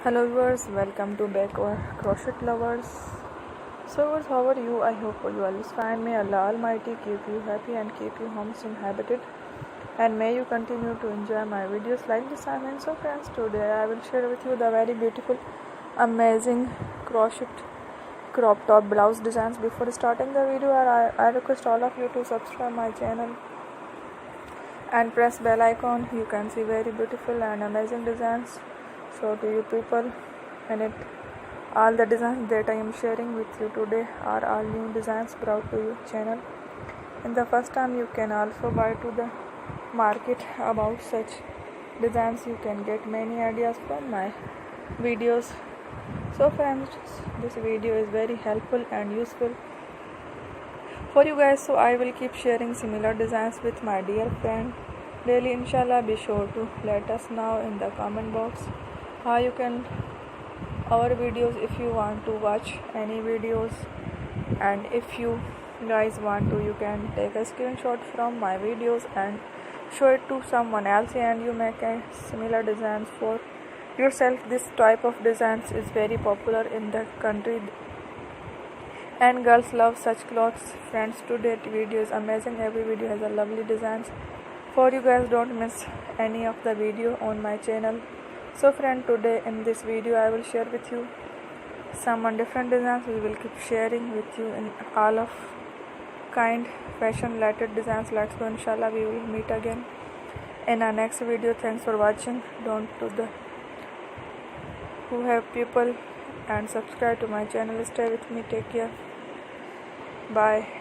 Hello viewers, welcome to back our crochet lovers. So viewers, how are you? I hope you always fine. May Allah Almighty keep you happy and keep you homes inhabited, and may you continue to enjoy my videos like this. So friends, today I will share with you the very beautiful, amazing crochet crop top blouse designs. Before starting the video, I request all of you to subscribe my channel and press bell icon. You can see very beautiful and amazing designs show to you people in it. All the designs that I am sharing with you today are all new designs brought to your channel. In the first time, you can also buy to the market about such designs. You can get many ideas from my videos. So friends, this video is very helpful and useful for you guys, so I will keep sharing similar designs with my dear friend daily, inshallah. Be sure to let us know in the comment box how you can our videos if you want to watch any videos, and if you guys want to, you can take a screenshot from my videos and show it to someone else, and you make a similar designs for yourself. This type of designs is very popular in the country and girls love such clothes. Friends, today video is amazing. Every video has a lovely designs for you guys. Don't miss any of the video on my channel. So friend, today in this video I will share with you some different designs. We will keep sharing with you in all of kind fashion related designs. Let's go, inshallah. We will meet again in our next video. Thanks for watching. Don't to the who have people and subscribe to my channel. Stay with me. Take care. Bye.